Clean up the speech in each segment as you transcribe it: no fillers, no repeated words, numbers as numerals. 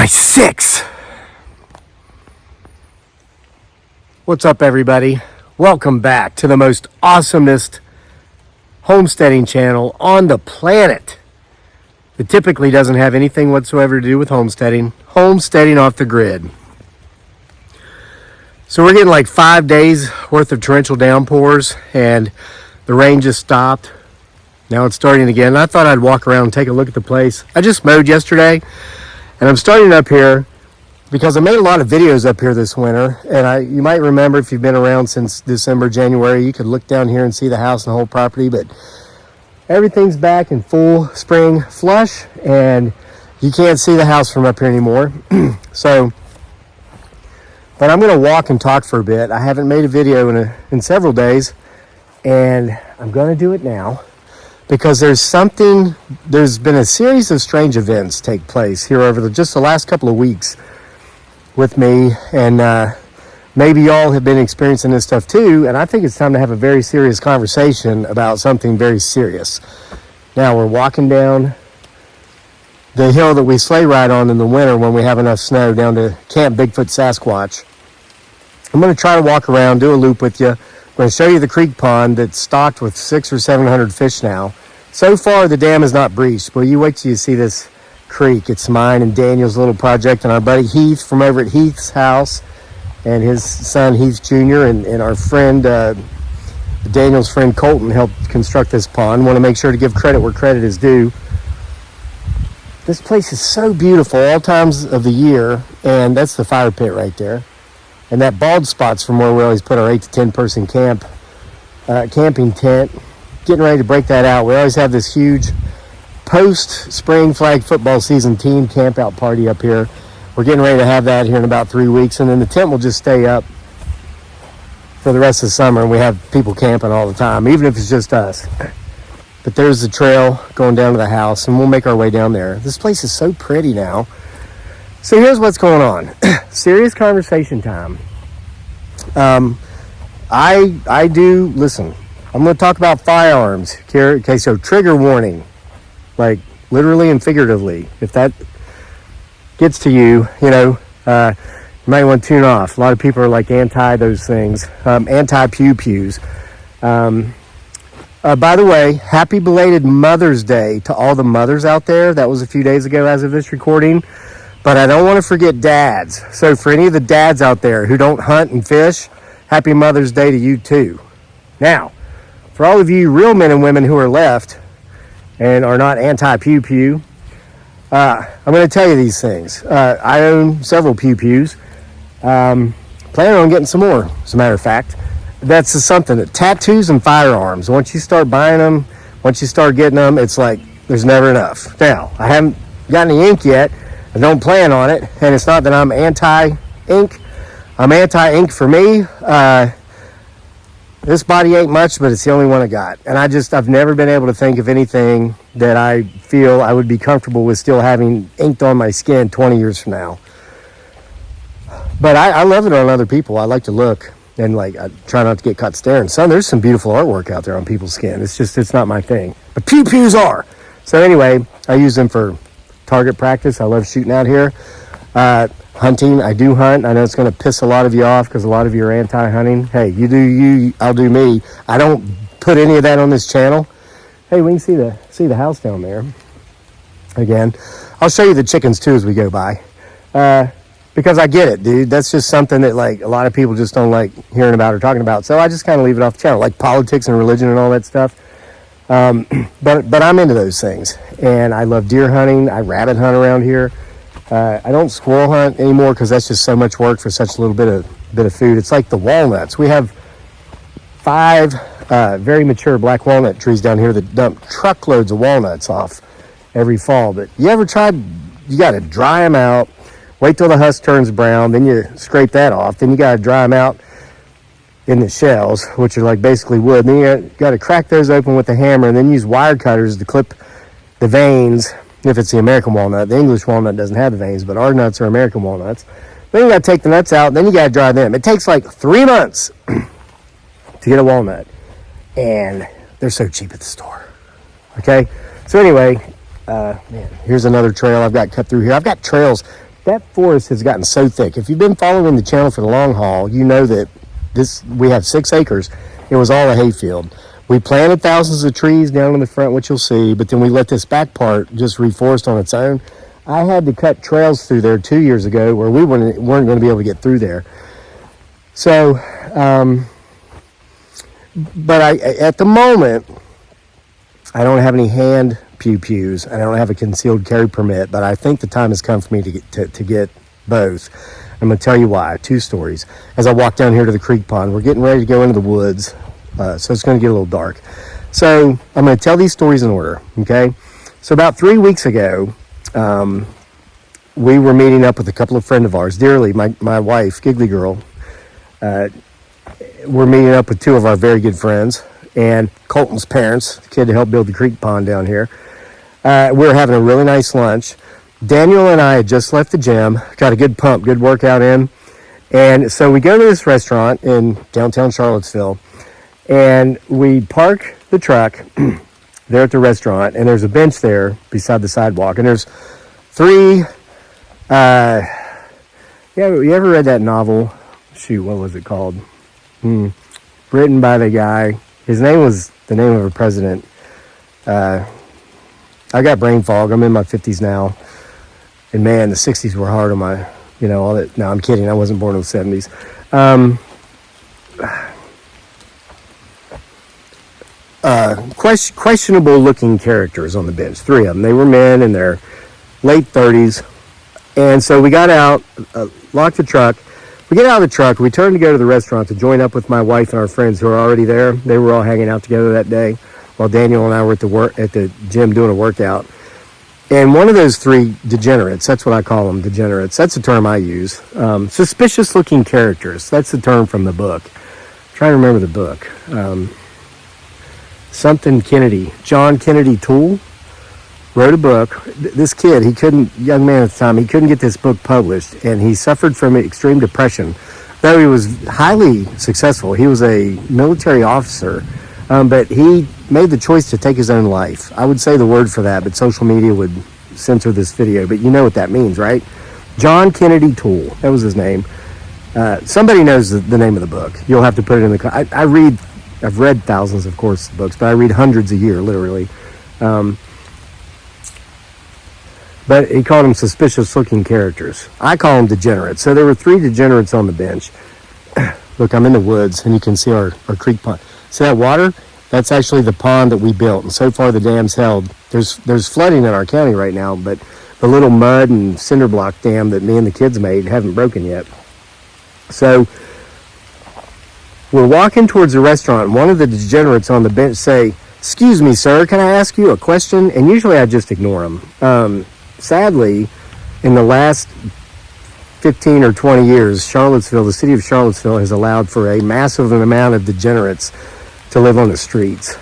my 6. What's up, everybody? Welcome back to the most awesomest homesteading channel on the planet. It typically doesn't have anything whatsoever to do with homesteading. Homesteading off the grid. So we're getting like 5 days worth of torrential downpours, and the rain just stopped. Now it's starting again. I thought I'd walk around and take a look at the place. I just mowed yesterday, and I'm starting up here because I made a lot of videos up here this winter. And you might remember, if you've been around since December, January, you could look down here and see the house and the whole property, but everything's back in full spring flush, and you can't see the house from up here anymore. But I'm going to walk and talk for a bit. I haven't made a video in several days, and I'm going to do it now because there's been a series of strange events take place here over just the last couple of weeks with me, and maybe y'all have been experiencing this stuff too, and I think it's time to have a very serious conversation about something very serious. Now, we're walking down the hill that we sleigh ride on in the winter when we have enough snow down to Camp Bigfoot Sasquatch. I'm going to try to walk around, do a loop with you. I'm going to show you the creek pond that's stocked with 600 or 700 fish now. So far, the dam is not breached, but you wait till you see this creek. It's mine and Daniel's little project, and our buddy Heath from over at Heath's house, and his son Heath Jr. and our friend, Daniel's friend Colton, helped construct this pond. Want to make sure to give credit where credit is due. This place is so beautiful all times of the year, and that's the fire pit right there. And that bald spot's from where we always put our 8 to 10 person camping tent. Getting ready to break that out. We always have this huge post-spring flag football season team camp out party up here. We're getting ready to have that here in about 3 weeks, and then the tent will just stay up for the rest of the summer, and we have people camping all the time, even if it's just us. But there's the trail going down to the house, and we'll make our way down there. This place is so pretty now. So here's what's going on. Serious conversation time. I do, listen, I'm going to talk about firearms. Okay, so trigger warning. Like, literally and figuratively. If that gets to you, you might want to tune off. A lot of people are like anti those things. Anti-pew-pews. By the way, happy belated Mother's Day to all the mothers out there. That was a few days ago as of this recording. But I don't want to forget dads. So for any of the dads out there who don't hunt and fish, happy Mother's Day to you too. Now, for all of you real men and women who are left and are not anti-pew-pew, I'm going to tell you these things. I own several pew-pews. Planning on getting some more, as a matter of fact. That's just something that tattoos and firearms, once you start buying them, once you start getting them, it's like there's never enough. Now, I haven't got any ink yet. I don't plan on it, and it's not that I'm anti-ink. I'm anti-ink for me. This body ain't much, but it's the only one I got. And I've never been able to think of anything that I feel I would be comfortable with still having inked on my skin 20 years from now. But I love it on other people. I like to look. And I try not to get caught staring. There's some beautiful artwork out there on people's skin. It's not my thing. But pew-pews are. So anyway, I use them for target practice. I love shooting out here. Hunting, I do hunt. I know it's going to piss a lot of you off because a lot of you are anti-hunting. Hey, you do you, I'll do me. I don't put any of that on this channel. Hey, we can see the house down there. Again, I'll show you the chickens too as we go by. Because I get it, dude. That's just something that a lot of people just don't like hearing about or talking about. So I just kind of leave it off the channel, like politics and religion and all that stuff. But I'm into those things, and I love deer hunting. I rabbit hunt around here. I don't squirrel hunt anymore because that's just so much work for such a little bit of food. It's like the walnuts. We have 5 very mature black walnut trees down here that dump truckloads of walnuts off every fall. But you ever tried? You got to dry them out. Wait till the husk turns brown, then you scrape that off. Then you got to dry them out in the shells, which are like basically wood. Then you got to crack those open with a hammer, and then use wire cutters to clip the veins. If it's the American walnut, the English walnut doesn't have the veins, but our nuts are American walnuts. Then you got to take the nuts out, then you got to dry them. It takes like 3 months to get a walnut, and they're so cheap at the store. Okay, so anyway, man, here's another trail I've got cut through here. I've got trails that forest has gotten so thick. If you've been following the channel for the long haul, you know that we have 6 acres. It was all a hayfield. We planted thousands of trees down in the front, which you'll see, but then we let this back part just reforest on its own. I had to cut trails through there 2 years ago where we weren't going to be able to get through there. So, but at the moment, I don't have any hand pews. I don't have a concealed carry permit, but I think the time has come for me to get both. I'm going to tell you why. 2 stories. As I walk down here to the creek pond, we're getting ready to go into the woods, so it's going to get a little dark. So I'm going to tell these stories in order, okay? So about 3 weeks ago, we were meeting up with a couple of friends of ours. Dearly, my wife, Giggly Girl, we're meeting up with 2 of our very good friends, and Colton's parents, the kid who helped build the creek pond down here. We were having a really nice lunch. Daniel and I had just left the gym, got a good pump, good workout in. And so we go to this restaurant in downtown Charlottesville, and we park the truck there at the restaurant, and there's a bench there beside the sidewalk. And there's 3, you ever read that novel? Shoot, what was it called? Written by the guy. His name was the name of a president. I got brain fog. I'm in my 50s now. And man, the 60s were hard on my, all that. No, I'm kidding. I wasn't born in the 70s. Questionable looking characters on the bench. 3 of them. They were men in their late 30s. And so we got out, locked the truck. We get out of the truck. We turned to go to the restaurant to join up with my wife and our friends who are already there. They were all hanging out together that day while Daniel and I were at the gym doing a workout. And one of those 3 degenerates, that's what I call them, degenerates. That's the term I use. Suspicious looking characters. That's the term from the book. I'm trying to remember the book. Something Kennedy. John Kennedy Toole wrote a book. This kid, young man at the time, he couldn't get this book published, and he suffered from extreme depression. Though he was highly successful, he was a military officer, but he made the choice to take his own life. I would say the word for that, but social media would censor this video, but you know what that means, right? John Kennedy Toole, that was his name. Somebody knows the name of the book. You'll have to put it in the... I've read thousands, of course, of books, but I read hundreds a year, literally. But he called them suspicious-looking characters. I call them degenerates. So there were 3 degenerates on the bench. Look, I'm in the woods, and you can see our creek pond. See that water? That's actually the pond that we built. And so far, the dam's held. There's flooding in our county right now, but the little mud and cinder block dam that me and the kids made haven't broken yet. So we're walking towards the restaurant, and one of the degenerates on the bench say, "Excuse me, sir, can I ask you a question?" And usually I just ignore them. Sadly, in the last 15 or 20 years, the city of Charlottesville has allowed for a massive amount of degenerates to live on the streets.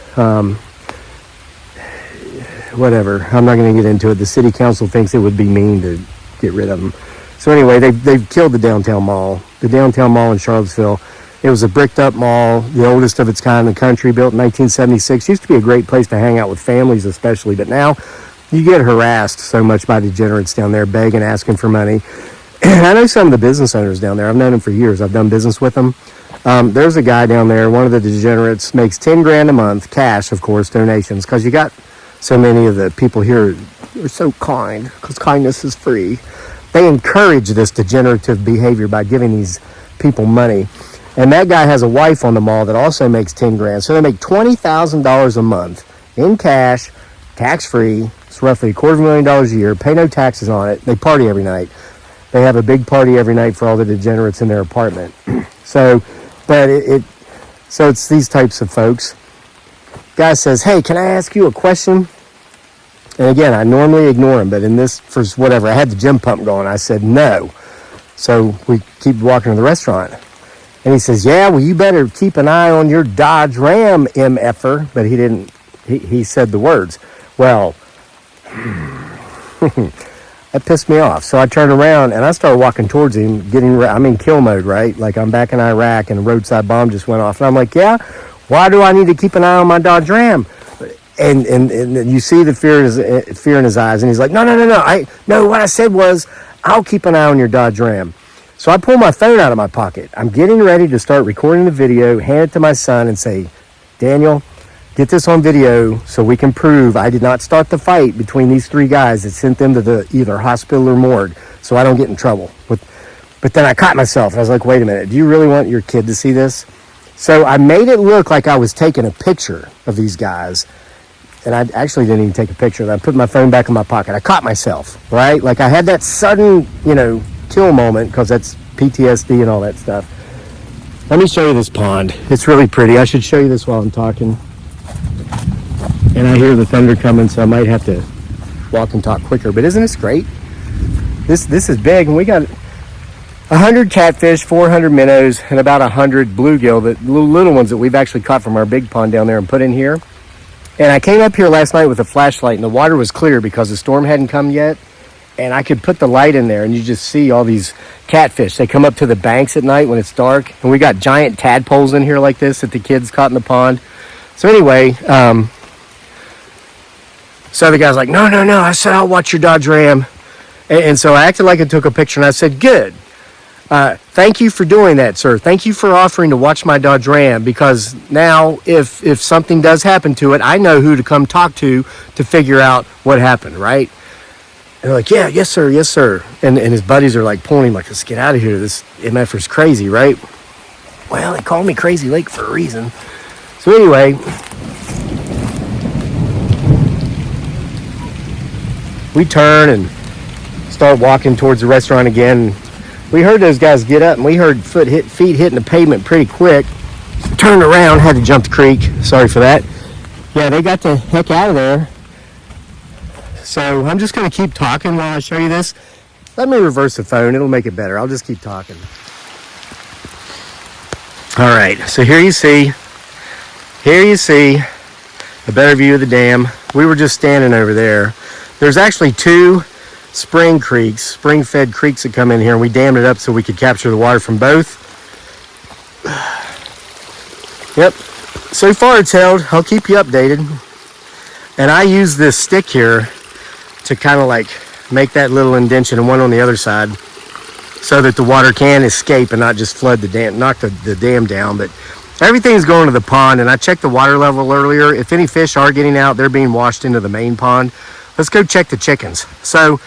Whatever, I'm not going to get into it. The city council thinks it would be mean to get rid of them. So anyway, they've killed the downtown mall. The downtown mall in Charlottesville, it was a bricked up mall, the oldest of its kind in the country, built in 1976. Used to be a great place to hang out with families especially, but now you get harassed so much by degenerates down there, begging, asking for money. And I know some of the business owners down there. I've known them for years. I've done business with them. There's a guy down there, one of the degenerates, makes $10,000 a month, cash, of course, donations, because you got so many of the people here are so kind, because kindness is free. They encourage this degenerative behavior by giving these people money. And that guy has a wife on the mall that also makes $10,000. So they make $20,000 a month in cash, tax-free. It's roughly $250,000 a year. Pay no taxes on it. They party every night. They have a big party every night for all the degenerates in their apartment. So it's these types of folks. Guy says, "Hey, can I ask you a question?" And again, I normally ignore him, but in this, for whatever, I had the gym pump going. I said no. So we keep walking to the restaurant. And he says, "Yeah, well, you better keep an eye on your Dodge Ram, MFer." But he didn't, he said the words. Well, that pissed me off. So I turned around and I started walking towards him, I'm in kill mode, right? Like I'm back in Iraq and a roadside bomb just went off. And I'm like, "Yeah, why do I need to keep an eye on my Dodge Ram?" And you see the fear in his eyes. And he's like, no. What I said was, I'll keep an eye on your Dodge Ram. So I pull my phone out of my pocket. I'm getting ready to start recording the video, hand it to my son and say, Daniel, get this on video so we can prove I did not start the fight between these three guys that sent them to the either hospital or morgue, so I don't get in trouble. But then I caught myself. I was like, wait a minute, do you really want your kid to see this? So I made it look like I was taking a picture of these guys. And I actually didn't even take a picture. I put my phone back in my pocket. I caught myself, right? Like I had that sudden, kill moment, because that's PTSD and all that stuff. Let me show you this pond. It's really pretty. I should show you this while I'm talking. And I hear the thunder coming, so I might have to walk and talk quicker. But isn't this great? This is big, and we got 100 catfish, 400 minnows, and about 100 bluegill, the little ones that we've actually caught from our big pond down there and put in here. And I came up here last night with a flashlight, and the water was clear because the storm hadn't come yet. And I could put the light in there, and you just see all these catfish. They come up to the banks at night when it's dark. And we got giant tadpoles in here like this that the kids caught in the pond. So anyway, so the guy's like, no. I said, I'll watch your Dodge Ram. And so I acted like I took a picture, and I said, good. Thank you for doing that, sir. Thank you for offering to watch my Dodge Ram, because now if something does happen to it, I know who to come talk to figure out what happened, right? And they're like, yeah, yes, sir. And his buddies are like pulling him like, let's get out of here. This MFer's crazy, right? Well, they call me Crazy Lake for a reason. So anyway, we turn and start walking towards the restaurant again. We heard those guys get up, and we heard feet hitting the pavement pretty quick. Turned around, had to jump the creek. Sorry for that. Yeah, they got the heck out of there. So I'm just going to keep talking while I show you this. Let me reverse the phone. It'll make it better. I'll just keep talking. All right, so here you see a better view of the dam. We were just standing over there. There's actually two spring-fed creeks that come in here, and we dammed it up so we could capture the water from both. Yep, so far it's held. I'll keep you updated. And I use this stick here to kind of like make that little indention and one on the other side so that the water can escape and not just flood the dam, knock the dam down. But everything's going to the pond, and I checked the water level earlier. If any fish are getting out, they're being washed into the main pond. Let's go check the chickens. So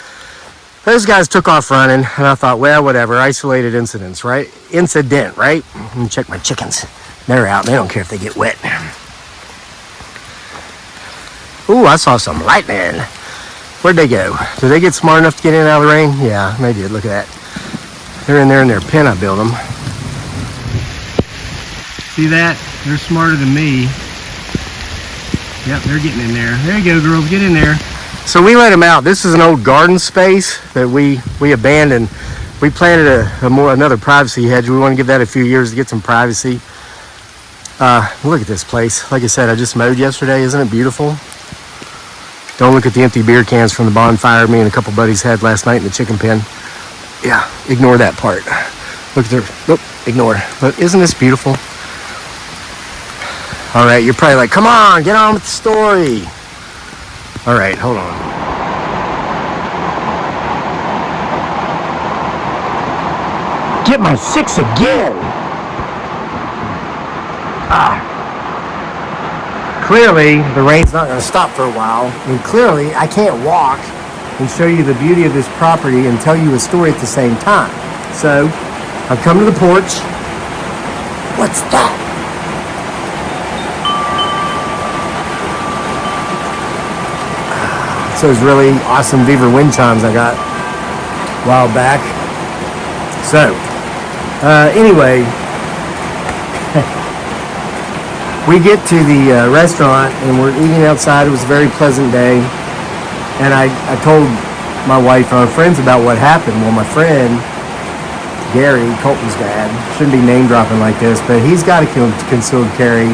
those guys took off running, and I thought, well, whatever, isolated incident, right? Let me check my chickens. They're out. They don't care if they get wet. Ooh, I saw some lightning. Where'd they go? Did they get smart enough to get in and out of the rain? Yeah, they did. Look at that. They're in there in their pen. I built them. See that? They're smarter than me. Yep, they're getting in there. There you go, girls. Get in there. So we let them out. This is an old garden space that we abandoned. We planted another privacy hedge. We want to give that a few years to get some privacy. Look at this place. Like I said, I just mowed yesterday. Isn't it beautiful? Don't look at the empty beer cans from the bonfire me and a couple buddies had last night in the chicken pen. Yeah, ignore that part. Look at their, nope, ignore. But isn't this beautiful? All right, you're probably like, come on, get on with the story. All right, hold on. Get my six again. Clearly, the rain's not going to stop for a while. And clearly, I can't walk and show you the beauty of this property and tell you a story at the same time. So, I've come to the porch. What's that? It's those really awesome Beaver wind chimes I got a while back. So, anyway, we get to the restaurant and we're eating outside. It was a very pleasant day. And I told my wife and our friends about what happened. Well, my friend, Gary, Colton's dad, shouldn't be name dropping like this, but he's got a concealed carry.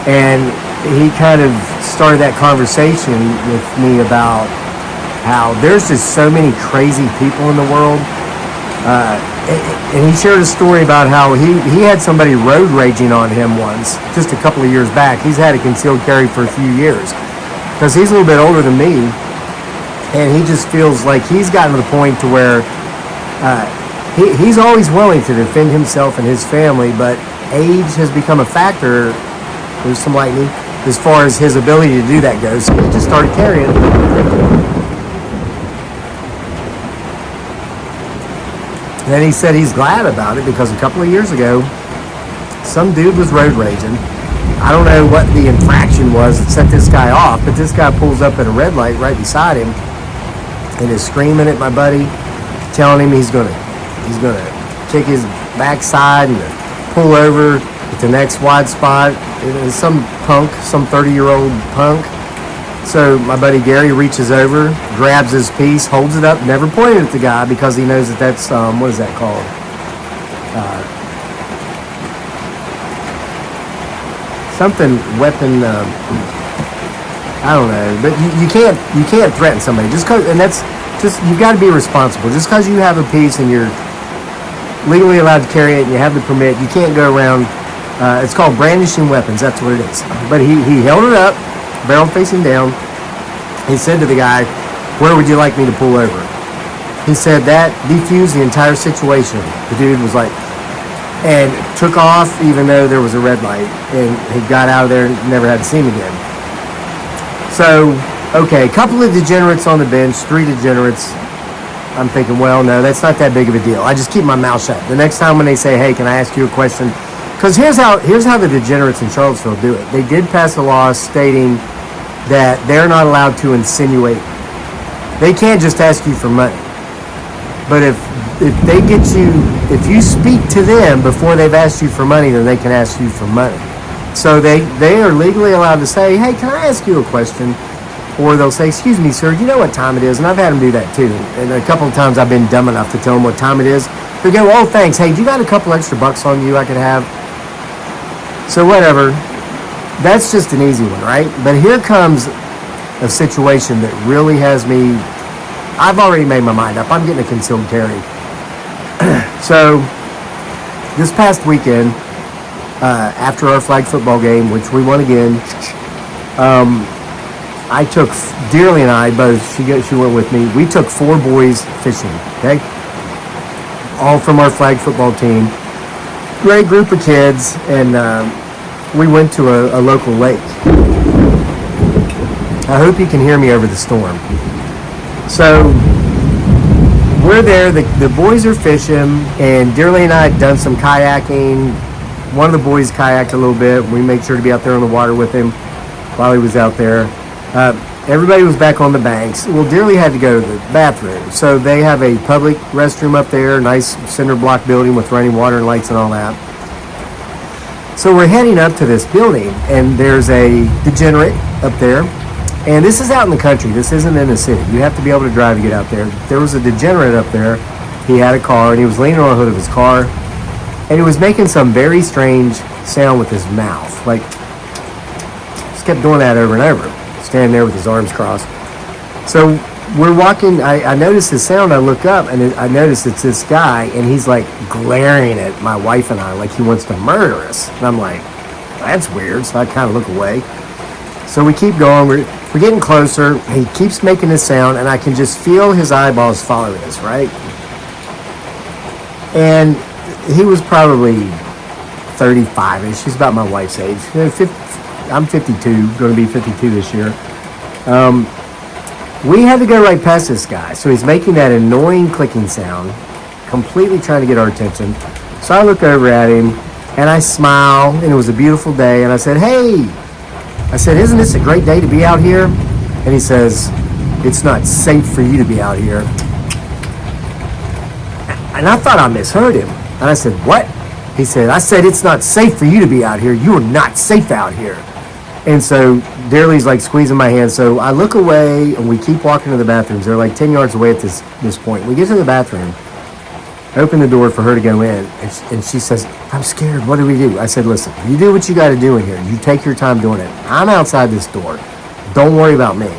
And he kind of started that conversation with me about how there's just so many crazy people in the world. And he shared a story about how he had somebody road raging on him once, just a couple of years back. He's had a concealed carry for a few years because he's a little bit older than me. And he just feels like he's gotten to the point to where he's always willing to defend himself and his family, but age has become a factor. There's some lightning as far as his ability to do that goes. So he just started carrying. And then he said he's glad about it because a couple of years ago, some dude was road raging. I don't know what the infraction was that set this guy off, but this guy pulls up at a red light right beside him and is screaming at my buddy, telling him he's gonna kick his backside and pull over at the next wide spot. It was some punk, some 30-year-old punk. So my buddy Gary reaches over, grabs his piece, holds it up, never pointed at the guy because he knows that that's, what is that called? Something weapon, I don't know, but you can't threaten somebody just cause, and that's just, you've got to be responsible. Just because you have a piece and you're legally allowed to carry it and you have the permit, you can't go around, it's called brandishing weapons, that's what it is. But he held it up, barrel facing down. He said to the guy, "Where would you like me to pull over?" He said that defused the entire situation. The dude was like, and took off even though there was a red light, and he got out of there and never had to see him again. So, okay, a couple of degenerates on the bench, 3 degenerates. I'm thinking, well, no, that's not that big of a deal. I just keep my mouth shut. The next time when they say, "Hey, can I ask you a question?" Because here's how the degenerates in Charlottesville do it. They did pass a law stating that they're not allowed to insinuate. They can't just ask you for money. But if they get you, if you speak to them before they've asked you for money, then they can ask you for money. So they are legally allowed to say, "Hey, can I ask you a question?" Or they'll say, "Excuse me, sir, do you know what time it is?" And I've had them do that too. And a couple of times I've been dumb enough to tell them what time it is. They go, "Oh, thanks. Hey, do you got a couple extra bucks on you I could have?" So whatever. That's just an easy one, right? But here comes a situation that really has me, I've already made my mind up. I'm getting a concealed carry. So this past weekend, after our flag football game, which we won again, I took, Dearly and I both, she went with me, we took 4 boys fishing, okay? All from our flag football team. Great group of kids, and we went to a local lake. I hope you can hear me over the storm. So we're there, the boys are fishing, and Dearly and I had done some kayaking. One of the boys kayaked a little bit. We made sure to be out there on the water with him while he was out there. Everybody was back on the banks. Well, Dearly had to go to the bathroom. So they have a public restroom up there, nice cinder block building with running water and lights and all that. So we're heading up to this building, and there's a degenerate up there. And this is out in the country. This isn't in the city. You have to be able to drive to get out there. There was a degenerate up there. He had a car, and he was leaning on the hood of his car. And he was making some very strange sound with his mouth. Like, just kept doing that over and over. Standing there with his arms crossed. So we're walking. I noticed his sound. I look up, and I notice it's this guy, and he's like glaring at my wife and I like he wants to murder us. And I'm like, that's weird. So I kind of look away. So we keep going. We're getting closer. He keeps making this sound, and I can just feel his eyeballs following us, right? And he was probably 35-ish. He's about my wife's age. I'm 52, going to be 52 this year. We had to go right past this guy. So he's making that annoying clicking sound, completely trying to get our attention. So I look over at him, and I smile, and it was a beautiful day. And I said, "Hey," I said, "isn't this a great day to be out here?" And he says, "It's not safe for you to be out here." And I thought I misheard him. And I said, "What?" He said, "I said it's not safe for you to be out here. You are not safe out here." And so Dearly's like squeezing my hand. So I look away, and we keep walking to the bathrooms. They're like 10 yards away at this point. We get to the bathroom, open the door for her to go in, and she says, "I'm scared. What do we do?" I said, "Listen, you do what you got to do in here. You take your time doing it. I'm outside this door. Don't worry about me.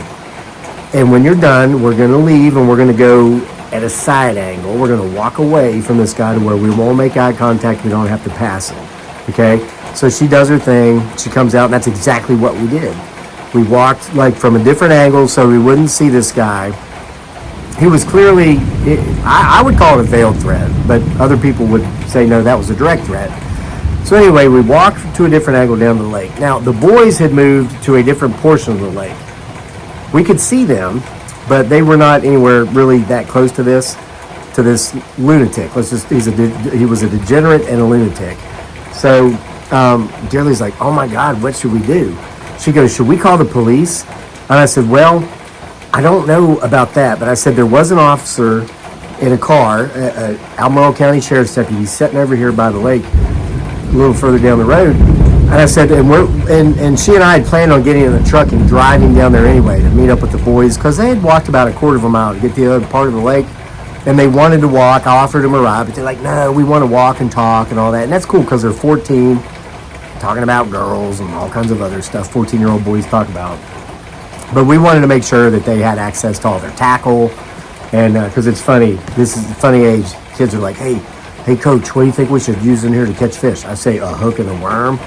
And when you're done, we're going to leave, and we're going to go at a side angle. We're going to walk away from this guy to where we won't make eye contact. We don't have to pass him." Okay? So she does her thing. She comes out, and that's exactly what we did. We walked like from a different angle so we wouldn't see this guy. he was clearly, I would call it a veiled threat, but other people would say, no, that was a direct threat. So anyway, we walked to a different angle down the lake. Now, the boys had moved to a different portion of the lake. We could see them, but they were not anywhere really that close to this lunatic. He was a degenerate and a lunatic. So Dearly's like, oh my God, what should we do? She goes, should we call the police? And I said, well, I don't know about that, but I said there was an officer in a car, Albemarle County Sheriff's deputy, sitting over here by the lake, a little further down the road. And I said, and she and I had planned on getting in the truck and driving down there anyway to meet up with the boys, because they had walked about a quarter of a mile to get to the other part of the lake, and they wanted to walk. I offered them a ride, but they're like, no, we want to walk and talk and all that. And that's cool because they're 14, talking about girls and all kinds of other stuff 14-year-old boys talk about. But we wanted to make sure that they had access to all their tackle, and because it's funny, this is a funny age. Kids are like, hey, coach, what do you think we should use in here to catch fish? I say a hook and a worm.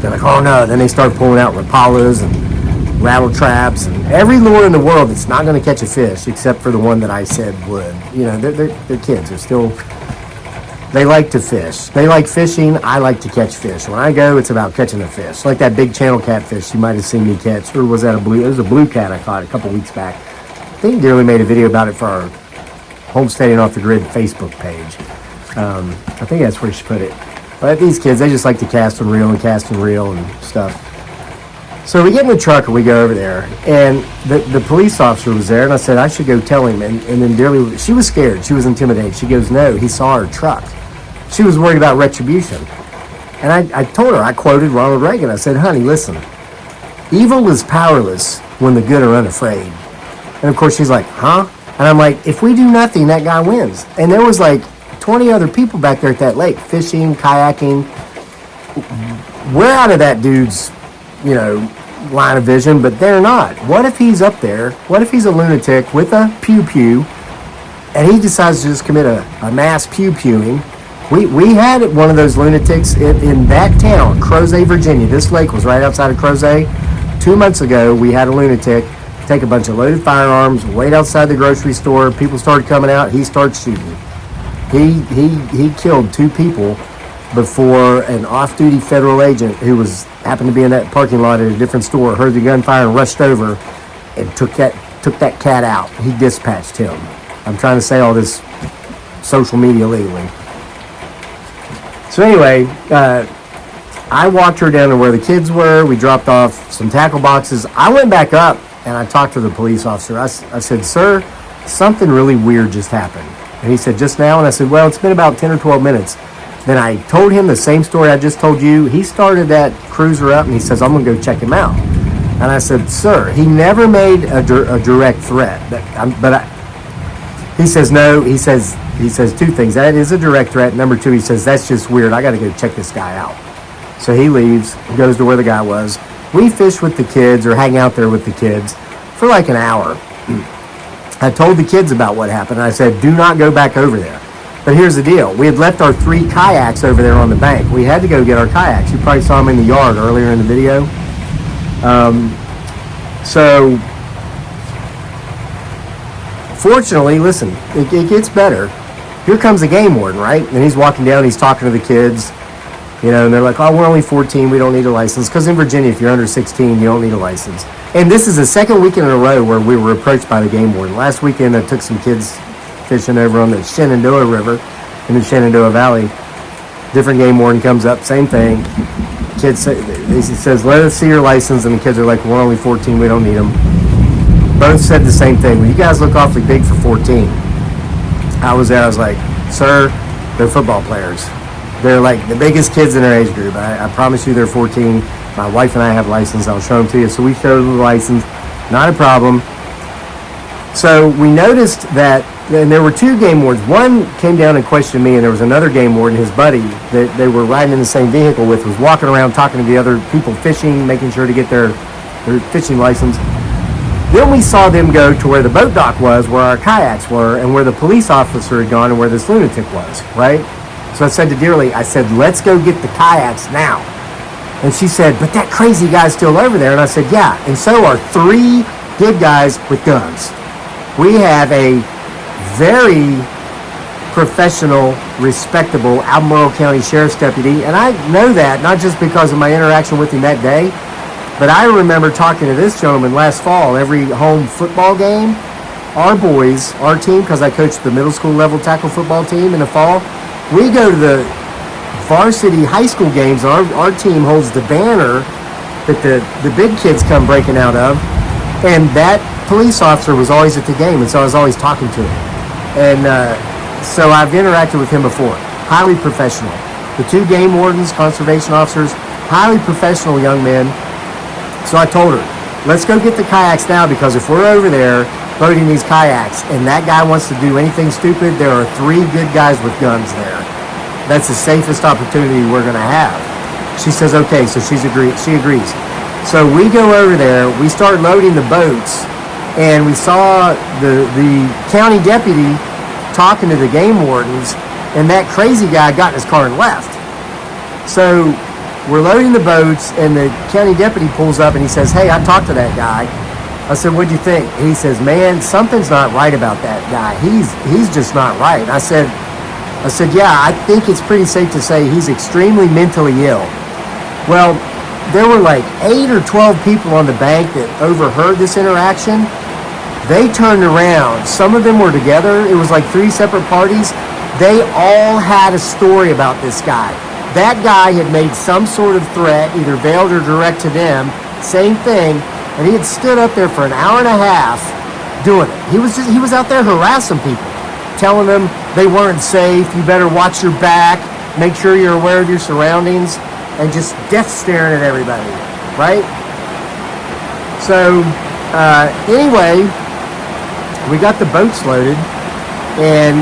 They're like, oh no. Then they start pulling out rapalas and rattle traps and every lure in the world that's not going to catch a fish, except for the one that I said would. You know, they're kids. They're still. They like to fish. They like fishing. I like to catch fish. When I go, it's about catching a fish. Like that big channel catfish you might have seen me catch. Or was that a blue? It was a blue cat I caught a couple weeks back. I think Dearly made a video about it for our Homesteading Off the Grid Facebook page. I think that's where she put it. But these kids, they just like to cast and reel and stuff. So we get in the truck and we go over there. And the police officer was there. And I said, I should go tell him. And then Dearly, she was scared. She was intimidated. She goes, no, he saw our truck. She was worried about retribution. And I told her, I quoted Ronald Reagan. I said, honey, listen, evil is powerless when the good are unafraid. And of course she's like, huh? And I'm like, if we do nothing, that guy wins. And there was like 20 other people back there at that lake, fishing, kayaking. We're out of that dude's, line of vision, but they're not. What if he's up there? What if he's a lunatic with a pew-pew and he decides to just commit a mass pew-pewing? We had one of those lunatics in that town, Crozet, Virginia. This lake was right outside of Crozet. 2 months ago, we had a lunatic take a bunch of loaded firearms, wait outside the grocery store. People started coming out. He started shooting. He killed 2 people before an off-duty federal agent who happened to be in that parking lot at a different store heard the gunfire and rushed over and took that cat out. He dispatched him. I'm trying to say all this social media legally. So anyway, I walked her down to where the kids were. We dropped off some tackle boxes. I went back up and I talked to the police officer. I said, sir, something really weird just happened. And he said, just now? And I said, well, it's been about 10 or 12 minutes. Then I told him the same story I just told you. He started that cruiser up and he says, I'm going to go check him out. And I said, sir, he never made a direct threat. He says, no. He says 2 things. That is a direct threat. Number 2, he says, that's just weird. I got to go check this guy out. So he leaves, goes to where the guy was. We fish with the kids or hang out there with the kids for like an hour. I told the kids about what happened. I said, do not go back over there. But here's the deal. We had left our 3 kayaks over there on the bank. We had to go get our kayaks. You probably saw them in the yard earlier in the video. So fortunately, listen, it gets better. Here comes the game warden, right? And he's walking down, he's talking to the kids, and they're like, oh, we're only 14, we don't need a license. Because in Virginia, if you're under 16, you don't need a license. And this is the second weekend in a row where we were approached by the game warden. Last weekend, I took some kids fishing over on the Shenandoah River in the Shenandoah Valley. Different game warden comes up, same thing. He says, let us see your license. And the kids are like, we're only 14, we don't need them. Both said the same thing. Well, you guys look awfully big for 14. I was there, I was like, sir, they're football players. They're like the biggest kids in their age group. I promise you they're 14. My wife and I have license. I'll show them to you. So we showed them the license. Not a problem. So we noticed that, and there were 2 game wardens. One came down and questioned me, and there was another game warden, his buddy, that they were riding in the same vehicle with, was walking around talking to the other people fishing, making sure to get their fishing license. Then we saw them go to where the boat dock was, where our kayaks were, and where the police officer had gone, and where this lunatic was, right? So I said to Dearly, let's go get the kayaks now. And she said, but that crazy guy's still over there. And I said, yeah, and so are 3 good guys with guns. We have a very professional, respectable Albemarle County Sheriff's Deputy. And I know that not just because of my interaction with him that day, but I remember talking to this gentleman last fall. Every home football game, our boys, our team, because I coached the middle school level tackle football team in the fall, we go to the varsity high school games. Our team holds the banner that the big kids come breaking out of, and that police officer was always at the game, and so I was always talking to him. And so I've interacted with him before. Highly professional. The two game wardens, conservation officers, highly professional young men. So I told her, let's go get the kayaks now, because if we're over there loading these kayaks and that guy wants to do anything stupid, there are 3 good guys with guns there. That's the safest opportunity we're going to have. She says, okay, so she agrees. So we go over there, we start loading the boats, and we saw the county deputy talking to the game wardens, and that crazy guy got in his car and left. So we're loading the boats, and the county deputy pulls up and he says, hey, I talked to that guy. I said, what'd you think? He says, man, something's not right about that guy. He's just not right. I said, yeah, I think it's pretty safe to say he's extremely mentally ill. Well, there were like 8 or 12 people on the bank that overheard this interaction. They turned around. Some of them were together. It was like 3 separate parties. They all had a story about this guy. That guy had made some sort of threat, either veiled or direct to them, same thing, and he had stood up there for an hour and a half doing it. He was out there harassing people, telling them they weren't safe, you better watch your back, make sure you're aware of your surroundings, and just death staring at everybody, right? So, anyway, we got the boats loaded, and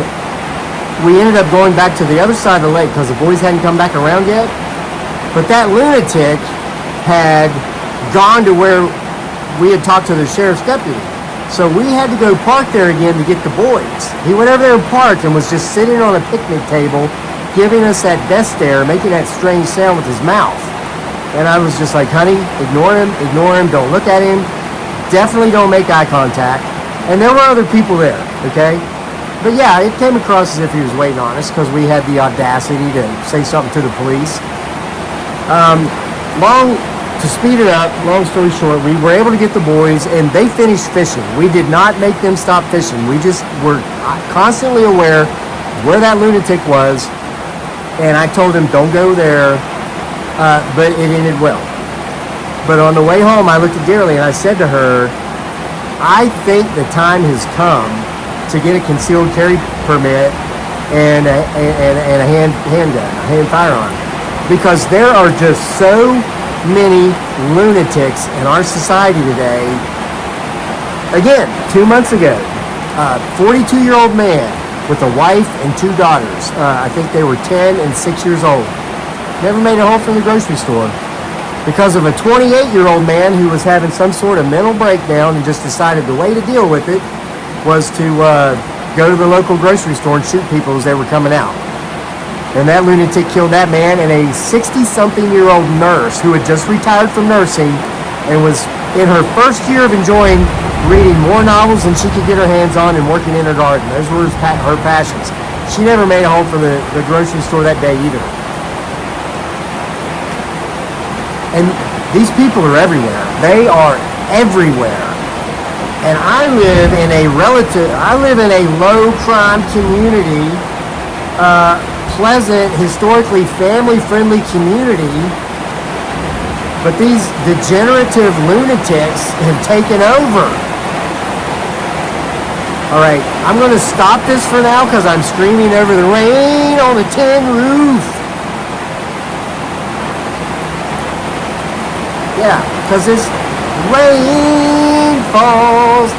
we ended up going back to the other side of the lake because the boys hadn't come back around yet. But that lunatic had gone to where we had talked to the sheriff's deputy. So we had to go park there again to get the boys. He went over there and parked and was just sitting on a picnic table, giving us that death stare, making that strange sound with his mouth. And I was just like, honey, ignore him, don't look at him. Definitely don't make eye contact. And there were other people there, okay? But yeah, it came across as if he was waiting on us because we had the audacity to say something to the police. To speed it up, long story short, we were able to get the boys, and they finished fishing. We did not make them stop fishing. We just were constantly aware where that lunatic was, and I told him, don't go there, but it ended well. But on the way home, I looked at Dearly, and I said to her, I think the time has come to get a concealed carry permit and a handgun, a hand firearm, because there are just so many lunatics in our society today. Again, 2 months ago, 42-year-old man with a wife and 2 daughters. I think they were 10 and 6 years old. Never made it home from the grocery store because of a 28-year-old man who was having some sort of mental breakdown and just decided the way to deal with it was to go to the local grocery store and shoot people as they were coming out. And that lunatic killed that man and a 60-something-year-old nurse who had just retired from nursing and was in her first year of enjoying reading more novels than she could get her hands on and working in her garden. Those were her passions. She never made it home from the grocery store that day either. And these people are everywhere. They are everywhere. And I live in a low-crime community, pleasant, historically family-friendly community, but these degenerative lunatics have taken over. All right, I'm going to stop this for now because I'm screaming over the rain on the tin roof. Yeah, because this rain falls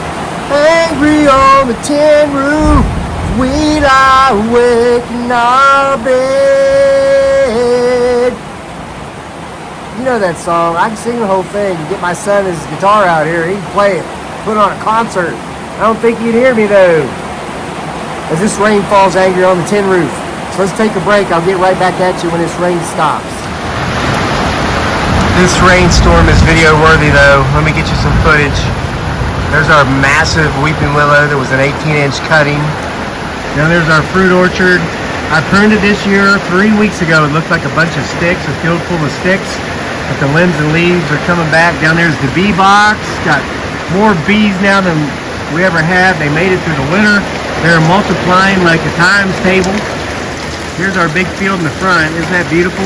angry on the tin roof. We lie awake in our bed. You know that song. I can sing the whole thing. Get my son his guitar out here. He can play it. Put on a concert. I don't think you'd hear me though. As this rain falls angry on the tin roof. So let's take a break. I'll get right back at you when this rain stops. This rainstorm is video worthy though. Let me get you some footage. There's our massive weeping willow that was an 18-inch cutting. Now there's our fruit orchard. I pruned it this year. 3 weeks ago, it looked like a bunch of sticks, a field full of sticks. But the limbs and leaves are coming back. Down there's the bee box. Got more bees now than we ever had. They made it through the winter. They're multiplying like a times table. Here's our big field in the front. Isn't that beautiful?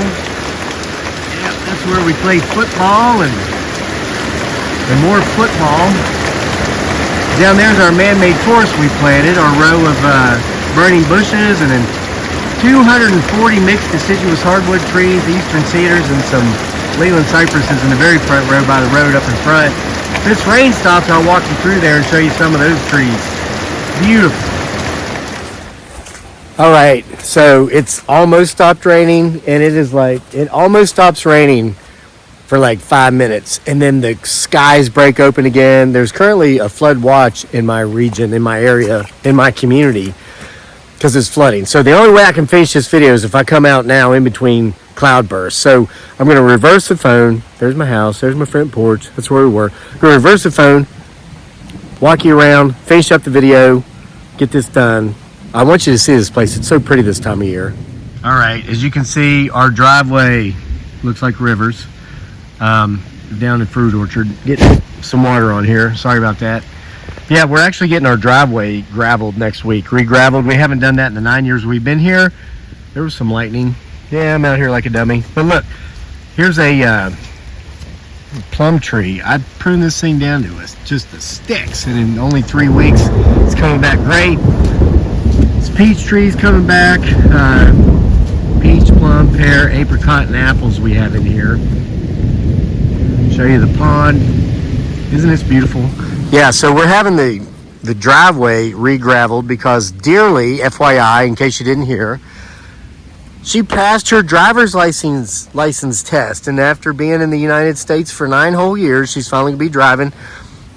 Yeah, that's where we play football and more football. Down there's our man-made forest we planted, our row of burning bushes, and then 240 mixed deciduous hardwood trees, eastern cedars, and some Leland cypresses in the very front row by the road up in front. If this rain stops, I'll walk you through there and show you some of those trees. Beautiful. All right, so it's almost stopped raining, and it almost stops raining for like 5 minutes, and then the skies break open again. There's currently a flood watch in my region, in my area, in my community, because it's flooding. So the only way I can finish this video is if I come out now in between cloud bursts. So I'm going to reverse the phone. There's my house. There's my front porch. That's where we were. I'm going to reverse the phone, walk you around, finish up the video, get this done. I want you to see this place. It's so pretty this time of year. All right, as you can see, our driveway looks like rivers. Down in Fruit Orchard. Getting some water on here. Sorry about that. Yeah, we're actually getting our driveway graveled next week. Re-graveled. We haven't done that in the 9 years we've been here. There was some lightning. Yeah, I'm out here like a dummy. But look, here's a plum tree. I pruned this thing down to just the sticks, and in only 3 weeks, it's coming back great. This peach tree's coming back. Peach, plum, pear, apricot, and apples we have in here. Show you the pond. Isn't this beautiful? Yeah, so we're having the driveway re-graveled because Dearly, FYI, in case you didn't hear, she passed her driver's license test, and after being in the United States for 9 whole years, she's finally gonna be driving.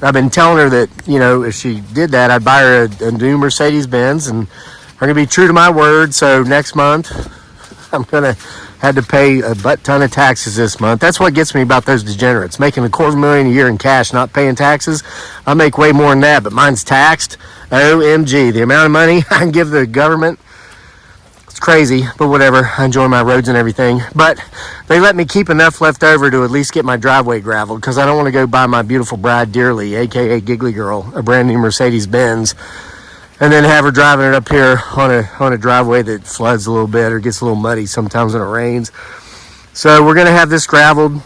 I've been telling her that, you know, if she did that, I'd buy her a new Mercedes-Benz, and I'm gonna be true to my word. So next month, I'm gonna had to pay a butt ton of taxes this month. That's what gets me about those degenerates. Making $250,000 a year in cash, not paying taxes. I make way more than that, but mine's taxed. OMG, the amount of money I can give the government, it's crazy, but whatever. I enjoy my roads and everything. But they let me keep enough left over to at least get my driveway graveled, because I don't want to go buy my beautiful bride Dearly, aka Giggly Girl, a brand new Mercedes-Benz, and then have her driving it up here on a driveway that floods a little bit or gets a little muddy sometimes when it rains. So we're going to have this graveled.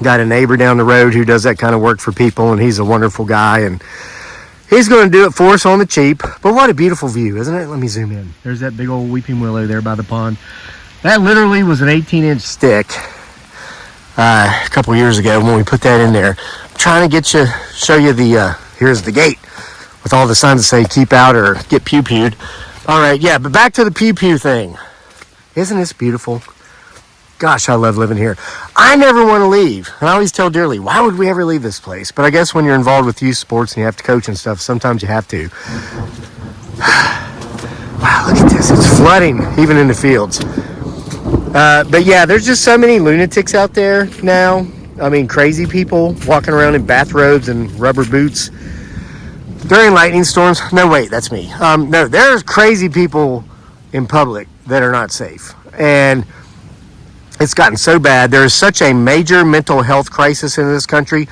Got a neighbor down the road who does that kind of work for people, and he's a wonderful guy, and he's going to do it for us on the cheap. But what a beautiful view, isn't it? Let me zoom in. There's that big old weeping willow there by the pond. That literally was an 18-inch stick a couple years ago when we put that in there. I'm trying to show you the, here's the gate, with all the signs that say keep out or get pew-pewed. All right, yeah, but back to the pew-pew thing. Isn't this beautiful? Gosh, I love living here. I never want to leave. And I always tell Dearly, why would we ever leave this place? But I guess when you're involved with youth sports and you have to coach and stuff, sometimes you have to. Wow, look at this. It's flooding, even in the fields. But yeah, there's just so many lunatics out there now. I mean, crazy people walking around in bathrobes and rubber boots during lightning storms. No, wait, that's me. No, there's crazy people in public that are not safe. And it's gotten so bad. There is such a major mental health crisis in this country.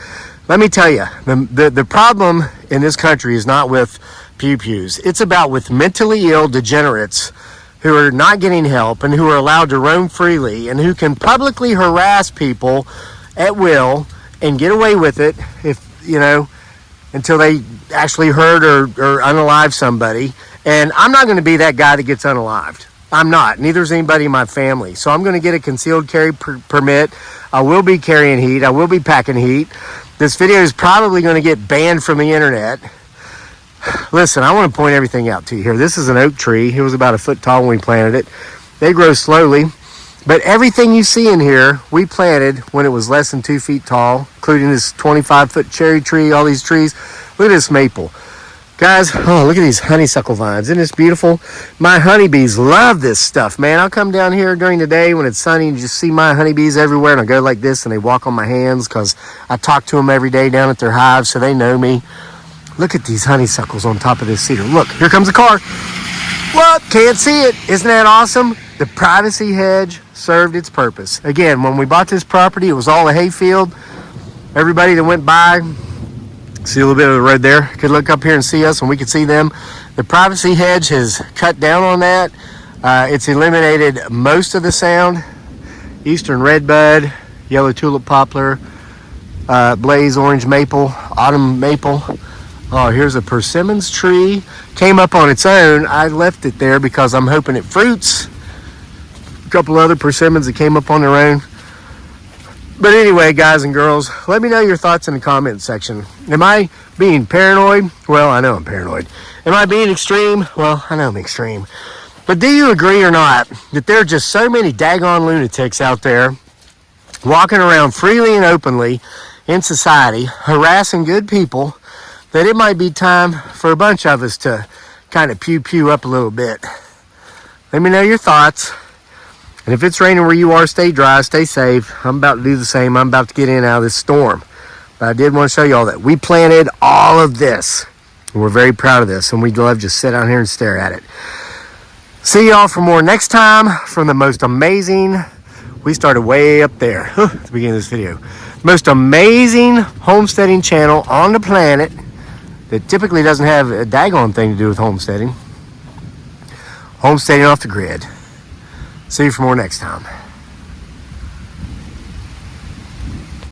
Let me tell you, the problem in this country is not with pew-pews. It's about with mentally ill degenerates who are not getting help and who are allowed to roam freely and who can publicly harass people at will and get away with it, if you know, until they actually hurt or unalive somebody. And I'm not going to be that guy that gets unalived. I'm not. Neither is anybody in my family. So I'm going to get a concealed carry permit. I will be carrying heat. I will be packing heat. This video is probably going to get banned from the internet. Listen, I want to point everything out to you here. This is an oak tree. It was about a foot tall when we planted it. They grow slowly. But everything you see in here, we planted when it was less than 2 feet tall, including this 25-foot cherry tree, all these trees. Look at this maple. Guys, oh, look at these honeysuckle vines. Isn't this beautiful? My honeybees love this stuff, man. I'll come down here during the day when it's sunny and just see my honeybees everywhere, and I go like this, and they walk on my hands because I talk to them every day down at their hives, so they know me. Look at these honeysuckles on top of this cedar. Look, here comes a car. Well, can't see it. Isn't that awesome? The privacy hedge served its purpose. Again, when we bought this property, it was all a hayfield. Everybody that went by, see a little bit of the road there, could look up here and see us, and we could see them. The privacy hedge has cut down on that. It's eliminated most of the sound. Eastern redbud, yellow tulip poplar, blaze orange maple, autumn maple. Oh, here's a persimmons tree. Came up on its own. I left it there because I'm hoping it fruits. A couple other persimmons that came up on their own. But anyway, guys and girls, let me know your thoughts in the comment section. Am I being paranoid? Well, I know I'm paranoid. Am I being extreme? Well, I know I'm extreme. But do you agree or not that there are just so many daggone lunatics out there walking around freely and openly in society, harassing good people, that it might be time for a bunch of us to kind of pew up a little bit? Let me know your thoughts. And if it's raining where you are, stay dry, stay safe. I'm about to do the same. I'm about to get in and out of this storm. But I did want to show you all that. We planted all of this. And we're very proud of this. And we'd love to just sit down here and stare at it. See y'all for more next time from the most amazing, we started way up there at the beginning of this video. Most amazing homesteading channel on the planet that typically doesn't have a daggone thing to do with homesteading. Homesteading off the grid. See you for more next time.